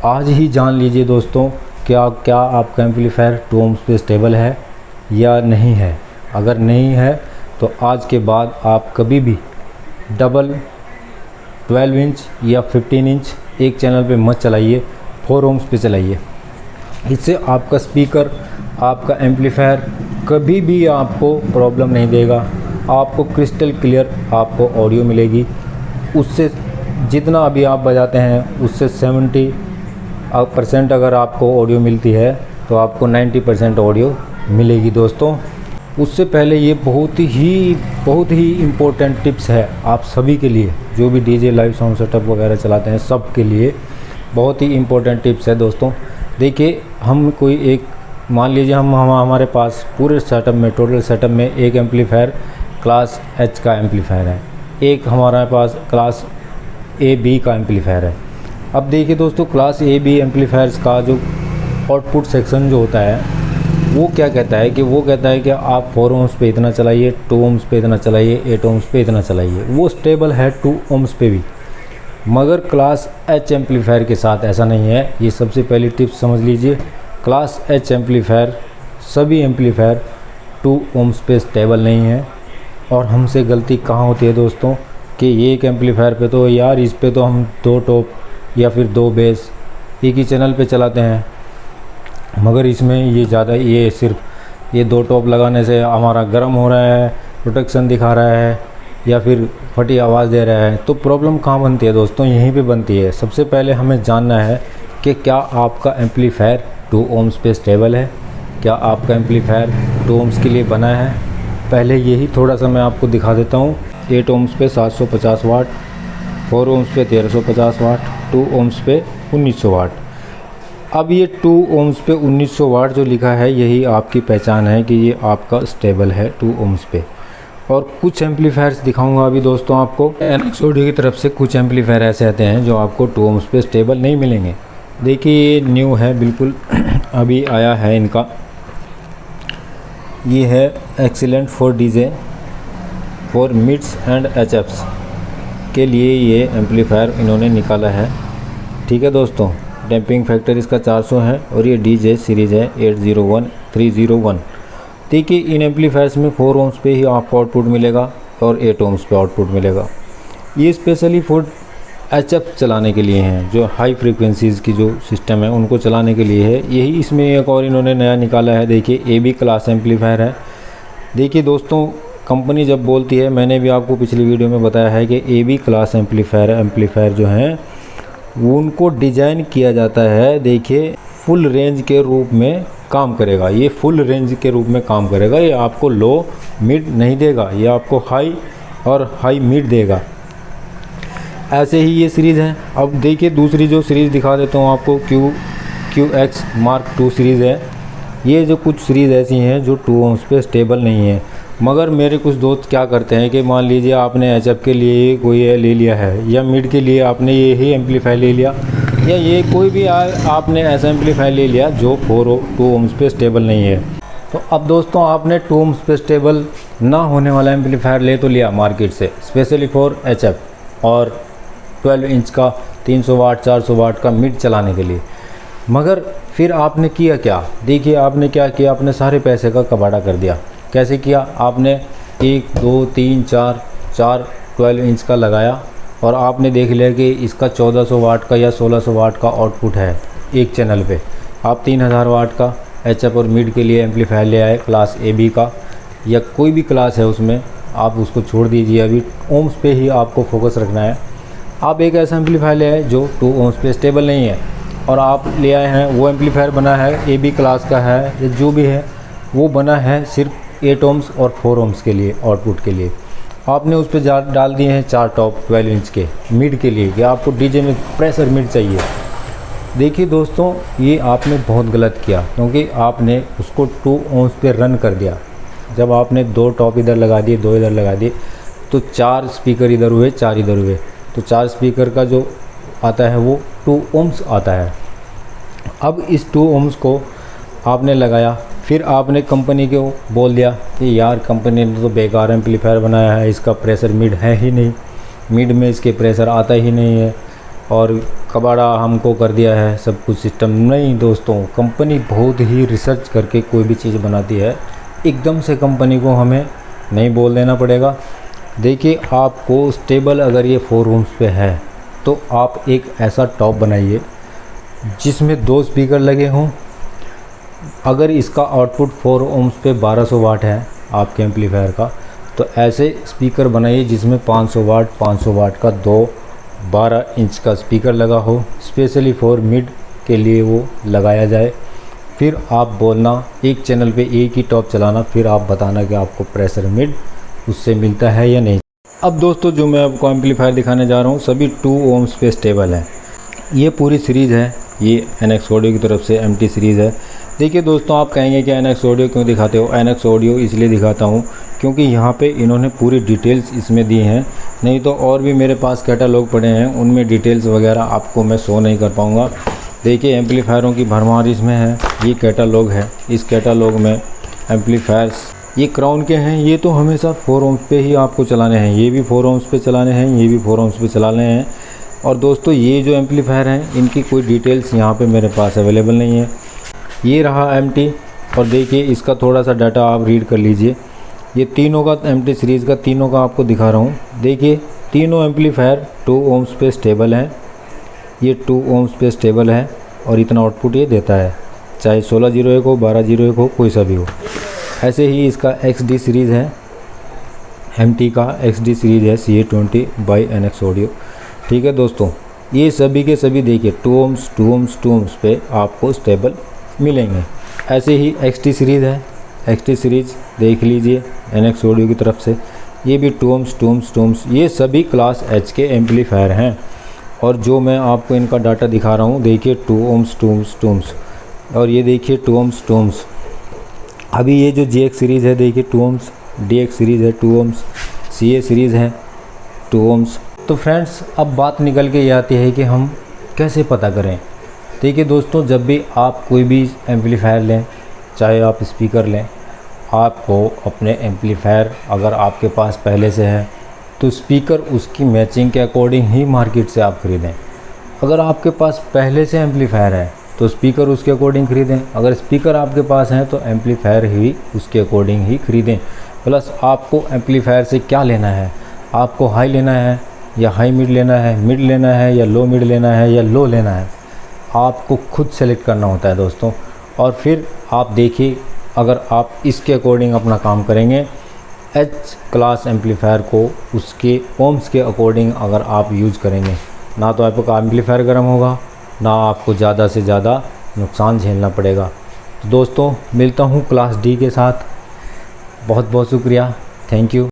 आज ही जान लीजिए दोस्तों क्या आपका एम्पलीफायर 2 ohms पे स्टेबल है या नहीं है। अगर नहीं है तो आज के बाद आप कभी भी डबल 12 इंच या 15 इंच एक चैनल पे मत चलाइए, 4 ohms पे चलाइए। इससे आपका स्पीकर, आपका एम्पलीफायर कभी भी आपको प्रॉब्लम नहीं देगा। आपको क्रिस्टल क्लियर आपको ऑडियो मिलेगी। उससे जितना अभी आप बजाते हैं उससे 70% अगर आपको ऑडियो मिलती है तो आपको 90% ऑडियो मिलेगी दोस्तों। उससे पहले ये बहुत ही इम्पोर्टेंट टिप्स है आप सभी के लिए, जो भी डीजे लाइव साउंड सेटअप वगैरह चलाते हैं सब के लिए बहुत ही इम्पोर्टेंट टिप्स है दोस्तों। देखिए, हम कोई एक मान लीजिए हमारे पास पूरे सेटअप में, टोटल सेटअप में एक एम्पलीफायर क्लास एच का एम्पलीफायर है, एक हमारे पास क्लास ए बी का एम्पलीफायर है। अब देखिए दोस्तों, क्लास ए बी एम्पलीफायर्स का जो आउटपुट सेक्शन जो होता है वो क्या कहता है कि आप 4 ohms पे इतना चलाइए, 2 ohms पे इतना चलाइए, 8 ohms पे इतना चलाइए। वो स्टेबल है 2 ohms पे भी, मगर क्लास एच एम्पलीफायर के साथ ऐसा नहीं है। ये सबसे पहली टिप्स समझ लीजिए। क्लास एच एम्पलीफायर, सभी एम्पलीफायर 2 ohms पे स्टेबल नहीं है। और हमसे गलती कहाँ होती है दोस्तों कि ये एक एम्पलीफायर पे तो यार इस पे तो हम 2 टॉप या फिर 2 बेस एक ही चैनल पे चलाते हैं, मगर इसमें ये सिर्फ 2 टॉप लगाने से हमारा गर्म हो रहा है, प्रोटेक्शन दिखा रहा है या फिर फटी आवाज़ दे रहा है। तो प्रॉब्लम कहाँ बनती है दोस्तों? यहीं पे बनती है। सबसे पहले हमें जानना है कि क्या आपका एम्पलीफायर 2 ohms पे स्टेबल है, क्या आपका एम्पलीफायर 2 ohms के लिए बना है। पहले यही थोड़ा सा मैं आपको दिखा देता हूँ। 8 ohms पे 750 वाट, 4 ohms पे 1350 वाट, 2 ohms पे 1900 वाट। अब ये 2 ohms पे 1900 वाट जो लिखा है यही आपकी पहचान है कि ये आपका स्टेबल है 2 ohms पे। और कुछ एम्पलीफायर्स दिखाऊंगा अभी दोस्तों आपको। एनएक्सओडी की तरफ से कुछ एम्पलीफायर ऐसे आते हैं जो आपको 2 ohms पे स्टेबल नहीं मिलेंगे। देखिए, ये न्यू है बिल्कुल, अभी आया है इनका। ये है excellent for DJ for mids and HFs के लिए ये एम्पलीफायर इन्होंने निकाला है। ठीक है दोस्तों, डैम्पिंग फैक्टर इसका 400 है और ये डीजे सीरीज़ है 801301। देखिए, इन एम्पलीफायर्स में 4 ohms पे ही आपको आउटपुट मिलेगा और 8 ohms पे आउटपुट मिलेगा। ये स्पेशली फॉर एचएफ चलाने के लिए हैं, जो हाई फ्रीक्वेंसीज़ की जो सिस्टम है उनको चलाने के लिए है। यही इसमें एक और इन्होंने नया निकाला है। देखिए, ए बी क्लास एम्पलीफायर है। देखिए दोस्तों, कंपनी जब बोलती है, मैंने भी आपको पिछली वीडियो में बताया है कि ए बी क्लास एम्पलीफायर जो हैं उनको डिज़ाइन किया जाता है। देखिए, फुल रेंज के रूप में काम करेगा। ये फुल रेंज के रूप में काम करेगा। ये आपको लो मिड नहीं देगा, ये आपको हाई और हाई मिड देगा। ऐसे ही ये सीरीज़ है। अब देखिए, दूसरी जो सीरीज़ दिखा देता हूँ आपको, QX Mark II सीरीज़ है। ये जो कुछ सीरीज़ ऐसी हैं जो 2 ohms पे स्टेबल नहीं है, मगर मेरे कुछ दोस्त क्या करते हैं कि मान लीजिए आपने एचएफ के लिए कोई ले लिया है या मिड के लिए आपने ये ही एम्पलीफायर ले लिया, या ये कोई भी आपने ऐसा एम्पलीफायर ले लिया जो 2 ohms पे स्टेबल नहीं है। तो अब दोस्तों, आपने 2 ohms पे स्टेबल ना होने वाला एम्पलीफायर ले तो लिया मार्केट से, स्पेशली फॉर एचएफ और 12 इंच का 300 वाट 400 वाट का मिड चलाने के लिए। मगर फिर आपने किया क्या? देखिए, आपने क्या किया, आपने सारे पैसे का कबाड़ा कर दिया। कैसे किया? आपने 1 2 3 4 12 इंच का लगाया और आपने देख लिया कि इसका 1400 वाट का या 1600 वाट का आउटपुट है एक चैनल पे। आप 3000 वाट का एचएफ और मिड के लिए एम्पलीफायर ले आए, क्लास ए बी का या कोई भी क्लास है उसमें, आप उसको छोड़ दीजिए। अभी ohms पे ही आपको फोकस रखना है। आप एक ऐसा एम्पलीफायर ले आए जो 2 ohms पे स्टेबल नहीं है और आप ले आए हैं, वो एम्पलीफायर बना है ए बी क्लास का है या जो भी है, वो बना है सिर्फ 8 ohms और 4 ohms के लिए आउटपुट के लिए। आपने उस पर डाल दिए हैं 4 टॉप 12 इंच के मिड के लिए कि आपको डीजे में प्रेशर मिड चाहिए। देखिए दोस्तों, ये आपने बहुत गलत किया, क्योंकि आपने उसको 2 ohms पे रन कर दिया। जब आपने 2 टॉप इधर लगा दिए, 2 इधर लगा दिए, तो 4 स्पीकर इधर हुए, 4 इधर हुए, तो 4 स्पीकर का जो आता है वो 2 ohms आता है। अब इस 2 ohms को आपने लगाया, फिर आपने कंपनी को बोल दिया कि यार कंपनी ने तो बेकार एम्पलीफायर बनाया है, इसका प्रेशर मिड है ही नहीं, मिड में इसके प्रेशर आता ही नहीं है और कबाड़ा हमको कर दिया है सब कुछ सिस्टम। नहीं दोस्तों, कंपनी बहुत ही रिसर्च करके कोई भी चीज़ बनाती है। एकदम से कंपनी को हमें नहीं बोल देना पड़ेगा। देखिए, आपको स्टेबल अगर ये 4 ओम्स पे है तो आप एक ऐसा टॉप बनाइए जिसमें 2 स्पीकर लगे हों। अगर इसका आउटपुट 4 ओम्स पे 1200 वाट है आपके एम्पलीफायर का, तो ऐसे स्पीकर बनाइए जिसमें 500 वाट का 12 इंच का स्पीकर लगा हो, स्पेशली फॉर मिड के लिए वो लगाया जाए। फिर आप बोलना, एक चैनल पे एक ही टॉप चलाना, फिर आप बताना कि आपको प्रेशर मिड उससे मिलता है या नहीं। अब दोस्तों, जो मैं आपको एम्पलीफायर दिखाने जा रहा हूँ सभी 2 ओम्स पे स्टेबल है। ये पूरी सीरीज़ है, ये NX ऑडियो की तरफ से MT सीरीज़ है। देखिए दोस्तों, आप कहेंगे कि NX ऑडियो क्यों दिखाते हो? NX ऑडियो इसलिए दिखाता हूँ क्योंकि यहाँ पे इन्होंने पूरी डिटेल्स इसमें दी हैं। नहीं तो और भी मेरे पास कैटलॉग पड़े हैं, उनमें डिटेल्स वगैरह आपको मैं शो नहीं कर पाऊँगा। देखिए, एम्पलीफायरों की भरमार इसमें है। ये कैटलॉग है, इस कैटलॉग में एम्पलीफायर्स ये क्राउन के हैं। ये तो हमेशा 4 ओम्स पे ही आपको चलाने हैं। ये भी 4 ओम्स पे चलाने हैं, ये भी 4 ओम्स पे चलाने हैं। और दोस्तों, ये जो एम्पलीफायर हैं इनकी कोई डिटेल्स यहाँ पे मेरे पास अवेलेबल नहीं है। ये रहा MT, और देखिए इसका थोड़ा सा डाटा आप रीड कर लीजिए। ये तीनों का MT सीरीज़ का तीनों का आपको दिखा रहा हूँ। देखिए, तीनों एम्पलीफायर 2 ओम्स पे स्टेबल हैं। ये 2 ओम्स पे स्टेबल है और इतना आउटपुट ये देता है, चाहे 1601 हो, 1201 हो, कोई सा भी हो। ऐसे ही इसका XD सीरीज़ है, MT का XD सीरीज़ है CA20 बाई NX ऑडियो। ठीक है दोस्तों, ये सभी के सभी देखिए 2 ओम्स पे आपको स्टेबल मिलेंगे। ऐसे ही XT सीरीज़ है, XT सीरीज़ देख लीजिए NX ऑडियो की तरफ से, ये भी 2 ओम्स। ये सभी क्लास H के एम्पलीफायर हैं। और जो मैं आपको इनका डाटा दिखा रहा हूँ, देखिए 2 ओम्स, और ये देखिए 2 ओम्स। अभी ये जो GX सीरीज़ है देखिए 2 ओम्स, DX सीरीज़ है 2 ओम्स, CA सीरीज़ है 2 ओम्स। तो फ्रेंड्स, अब बात निकल के ये आती है कि हम कैसे पता करें। देखिए दोस्तों, जब भी आप कोई भी एम्पलीफायर लें, चाहे आप स्पीकर लें, आपको अपने एम्पलीफायर अगर आपके पास पहले से है तो स्पीकर उसकी मैचिंग के अकॉर्डिंग ही मार्केट से आप ख़रीदें। अगर आपके पास पहले से एम्पलीफायर है तो स्पीकर उसके अकॉर्डिंग ख़रीदें। अगर स्पीकर आपके पास हैं तो एम्पलीफायर ही उसके अकॉर्डिंग ही ख़रीदें। प्लस आपको एम्पलीफायर से क्या लेना है, आपको हाई लेना है या हाई मिड लेना है, मिड लेना है या लो मिड लेना है या लो लेना है, आपको खुद सेलेक्ट करना होता है दोस्तों। और फिर आप देखिए, अगर आप इसके अकॉर्डिंग अपना काम करेंगे, H क्लास एम्पलीफायर को उसके ओम्स के अकॉर्डिंग अगर आप यूज़ करेंगे, ना तो आपका एम्पलीफायर गर्म होगा, ना आपको ज़्यादा से ज़्यादा नुकसान झेलना पड़ेगा। तो दोस्तों, मिलता हूँ क्लास D के साथ। बहुत बहुत शुक्रिया, थैंक यू।